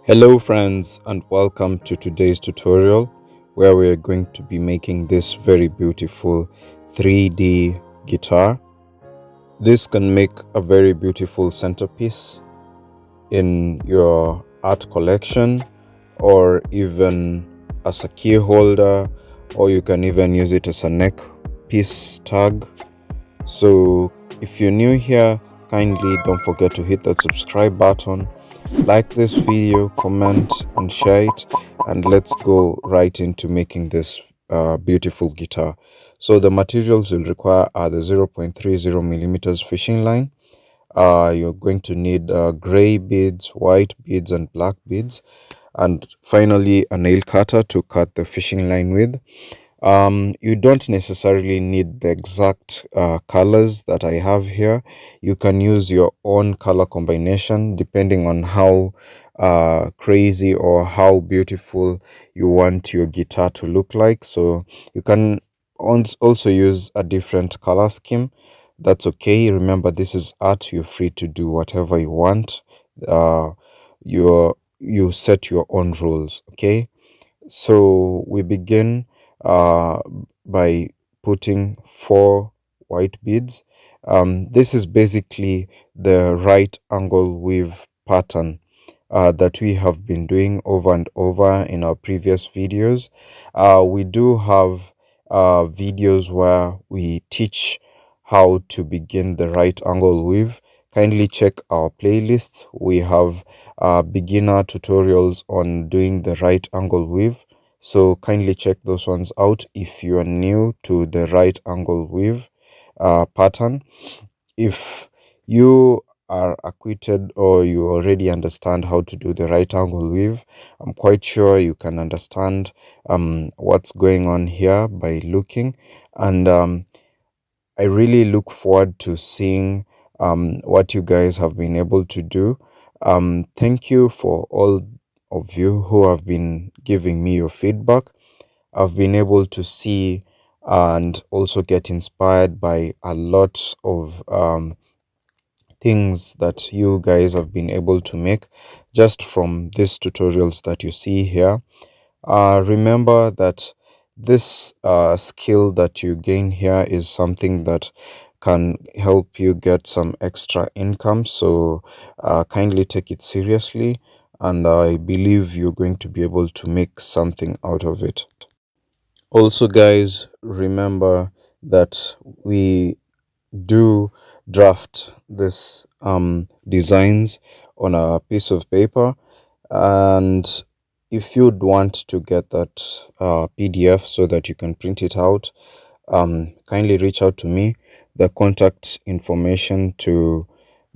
Hello friends, and welcome to today's tutorial where we are going to be making this very beautiful 3D guitar. This can make a very beautiful centerpiece in your art collection, or even as a key holder, or you can even use it as a neck piece tag. So if you're new here, kindly don't forget to hit that subscribe button, like this video, comment and share it, and let's go right into making this beautiful guitar. So the materials you'll require are the 0.30 millimeters fishing line. You're going to need gray beads, white beads and black beads, and finally a nail cutter to cut the fishing line with. You don't necessarily need the exact colors that I have here. You can use your own color combination depending on how crazy or how beautiful you want your guitar to look like. So you can also use a different color scheme. That's okay. Remember, this is art. You're free to do whatever you want. uh you set your own rules. Okay, so we begin uh, by putting 4 white beads. This is basically the right angle weave pattern that we have been doing over and over in our previous videos. We do have videos where we teach how to begin the right angle weave. Kindly check our playlists. We have beginner tutorials on doing the right angle weave, so kindly check those ones out if you are new to the right angle weave pattern. If you are acquitted or you already understand how to do the right angle weave, I'm quite sure you can understand what's going on here by looking. And I really look forward to seeing what you guys have been able to do. Thank you for all of you who have been giving me your feedback. I've been able to see and also get inspired by a lot of things that you guys have been able to make just from these tutorials that you see here. Remember that this skill that you gain here is something that can help you get some extra income. So kindly take it seriously, and I believe you're going to be able to make something out of it. Also, guys, remember that we do draft this designs on a piece of paper, and if you'd want to get that PDF so that you can print it out, kindly reach out to me. The contact information to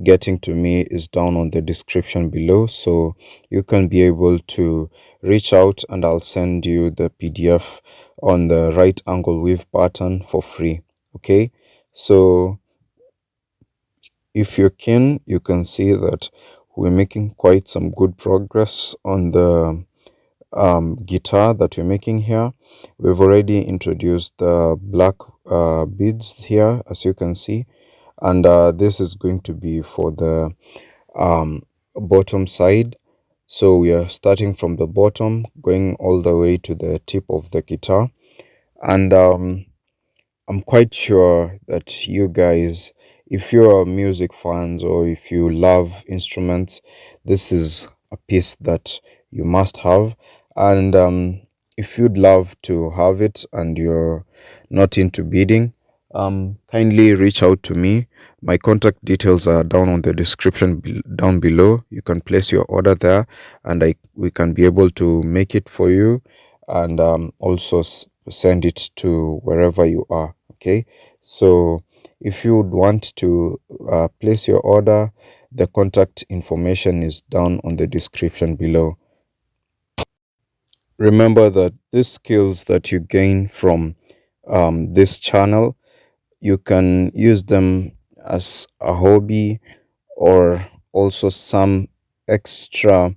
getting to me is down on the description below, so you can be able to reach out and I'll send you the PDF on the right angle weave pattern for free. Okay, so if you're keen, you can see that we're making quite some good progress on the guitar that we're making here. We've already introduced the black beads here, as you can see, and this is going to be for the bottom side. So we are starting from the bottom, going all the way to the tip of the guitar, and I'm quite sure that you guys, if you're music fans or if you love instruments, this is a piece that you must have. And if you'd love to have it and you're not into beading, kindly reach out to me. My contact details are down on the description down below. You can place your order there, and we can be able to make it for you, and also send it to wherever you are. Okay, so if you would want to place your order, the contact information is down on the description below. Remember that these skills that you gain from this channel, you can use them as a hobby or also some extra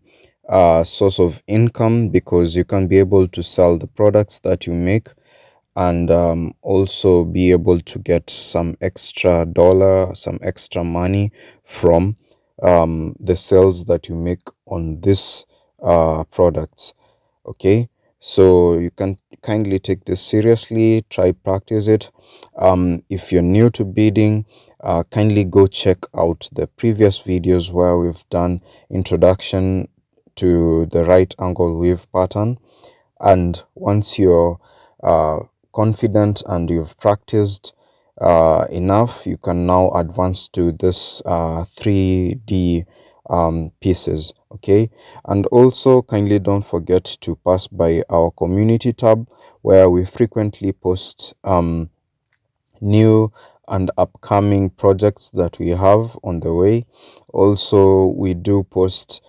source of income, because you can be able to sell the products that you make, and also be able to get some extra dollar, some extra money from the sales that you make on this products. Okay, so you can kindly take this seriously, try practice it. If you're new to beading, kindly go check out the previous videos where we've done introduction to the right angle weave pattern. And once you're confident and you've practiced enough, you can now advance to this 3D pieces. Okay, and also kindly don't forget to pass by our community tab, where we frequently post new and upcoming projects that we have on the way. Also, we do post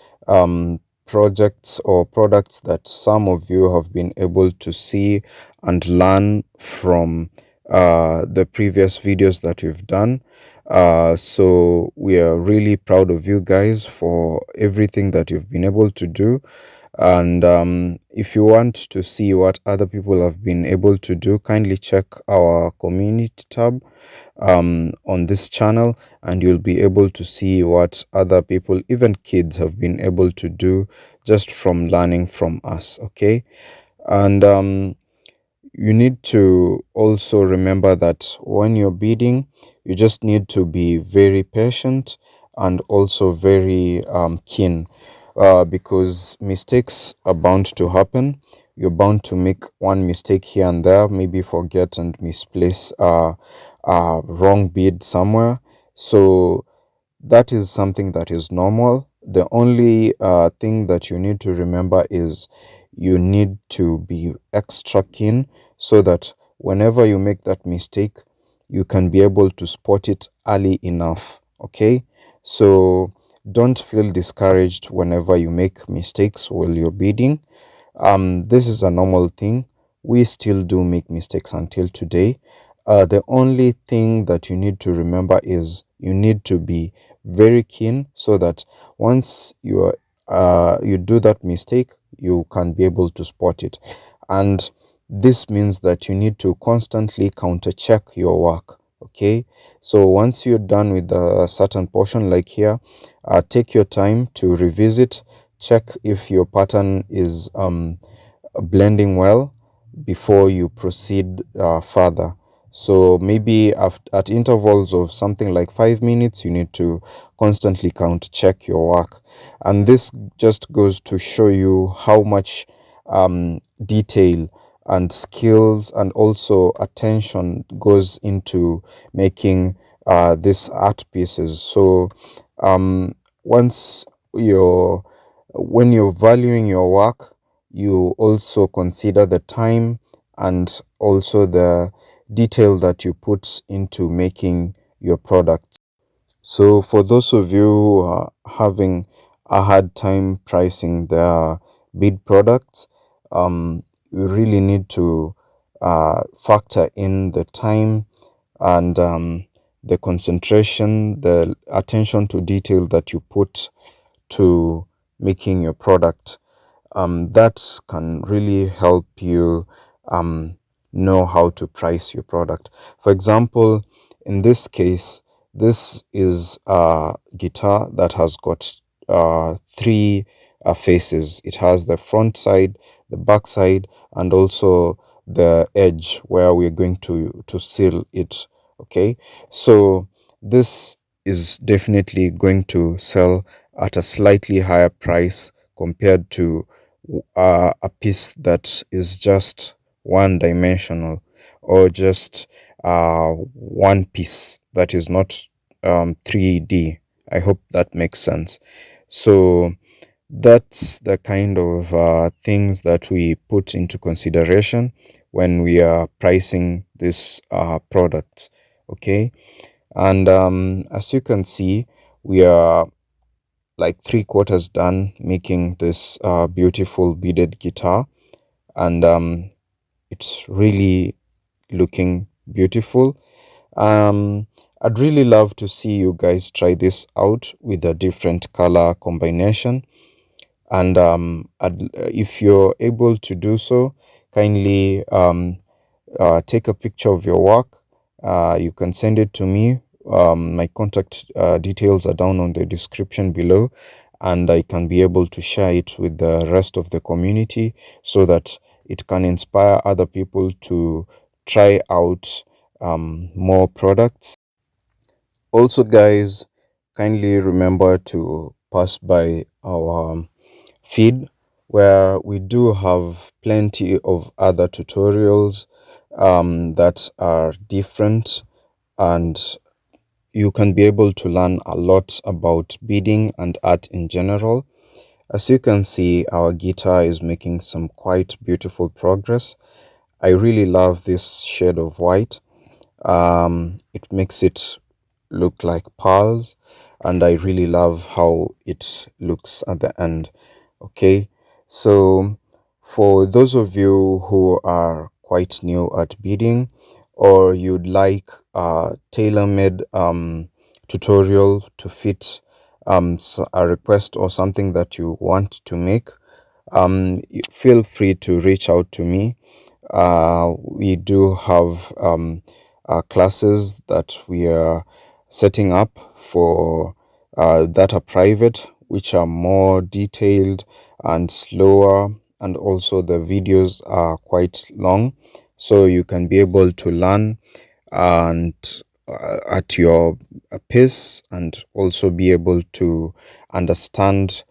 projects or products that some of you have been able to see and learn from the previous videos that we've done. So we are really proud of you guys for everything that you've been able to do. And if you want to see what other people have been able to do, kindly check our community tab on this channel, and you'll be able to see what other people, even kids, have been able to do just from learning from us. Okay, and you need to also remember that when you're beading, you just need to be very patient and also very keen, because mistakes are bound to happen. You're bound to make one mistake here and there, maybe forget and misplace a wrong bead somewhere. So that is something that is normal. The only thing that you need to remember is you need to be extra keen, so that whenever you make that mistake, you can be able to spot it early enough. Okay, so don't feel discouraged whenever you make mistakes while you're beading. This is a normal thing. We still do make mistakes until today. The only thing that you need to remember is you need to be very keen, so that once you do that mistake, you can be able to spot it. And this means that you need to constantly counter check your work. Okay, so once you're done with a certain portion, like here, take your time to revisit, check if your pattern is blending well before you proceed further. So maybe at intervals of something like 5 minutes, you need to constantly count check your work. And this just goes to show you how much detail and skills and also attention goes into making these art pieces. So once you're when you're valuing your work, you also consider the time and also the detail that you put into making your product. So for those of you who are having a hard time pricing their bead products, you really need to factor in the time and the concentration, the attention to detail that you put to making your product. That can really help you know how to price your product. For example, in this case, this is a guitar that has got three faces. It has the front side, the back side, and also the edge where we're going to seal it. Okay, so this is definitely going to sell at a slightly higher price compared to a piece that is just one dimensional, or just one piece that is not 3D. I hope that makes sense. So that's the kind of things that we put into consideration when we are pricing this product. Okay, and as you can see, we are like 3/4 done making this beautiful beaded guitar, and it's really looking beautiful. I'd really love to see you guys try this out with a different color combination, and if you're able to do so, kindly take a picture of your work. You can send it to me. My contact details are down on the description below, and I can be able to share it with the rest of the community so that it can inspire other people to try out more products. Also, guys, kindly remember to pass by our feed, where we do have plenty of other tutorials that are different, and you can be able to learn a lot about beading and art in general. As you can see, our guitar is making some quite beautiful progress. I really love this shade of white. It makes it look like pearls, and I really love how it looks at the end. Okay, so for those of you who are quite new at beading, or you'd like a tailor-made tutorial to fit a request or something that you want to make, feel free to reach out to me. We do have classes that we are setting up for that are private, which are more detailed and slower, and also the videos are quite long, so you can be able to learn and at your pace, and also be able to understand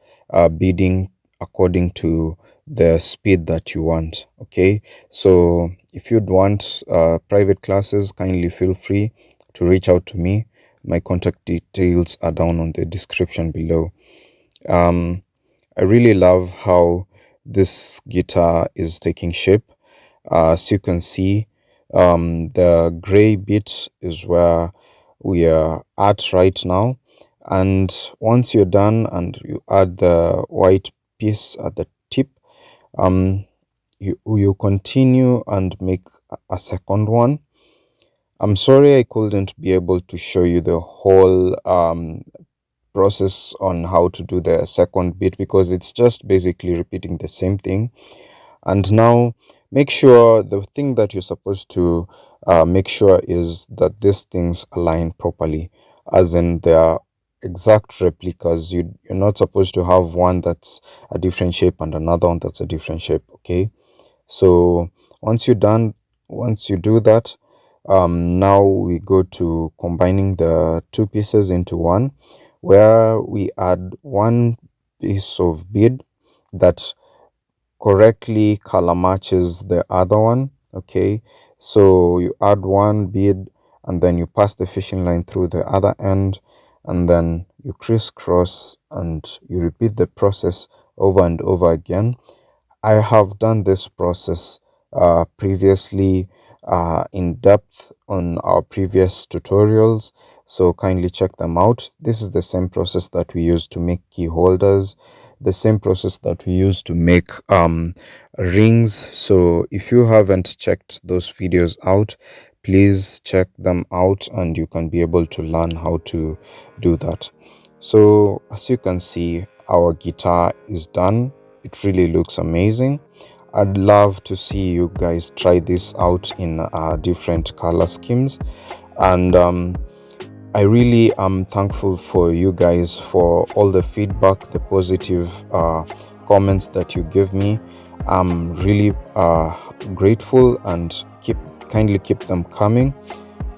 beading according to the speed that you want. Okay, so if you'd want private classes, kindly feel free to reach out to me. My contact details are down on the description below. I really love how this guitar is taking shape. As you can see, the gray bit is where we are at right now, and once you're done and you add the white piece at the tip, you continue and make a second one. I'm sorry I couldn't be able to show you the whole process on how to do the second bit, because it's just basically repeating the same thing. And now make sure the thing that you're supposed to make sure is that these things align properly, as in they are exact replicas. You're not supposed to have one that's a different shape and another one that's a different shape. Okay, so once you're done, once you do that, now we go to combining the two pieces into one, where we add one piece of bead that correctly color matches the other one. Okay, so you add one bead and then you pass the fishing line through the other end, and then you crisscross and you repeat the process over and over again. I have done this process previously in depth on our previous tutorials, so kindly check them out. This is the same process that we use to make key holders, the same process that we use to make rings. So if you haven't checked those videos out, please check them out and you can be able to learn how to do that. So as you can see, our guitar is done. It really looks amazing. I'd love to see you guys try this out in different color schemes, and I really am thankful for you guys for all the feedback, the positive comments that you give me. I'm really grateful, and kindly keep them coming,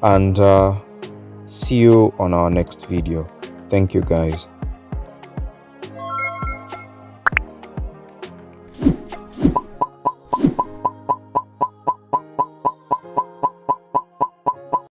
and see you on our next video. Thank you guys.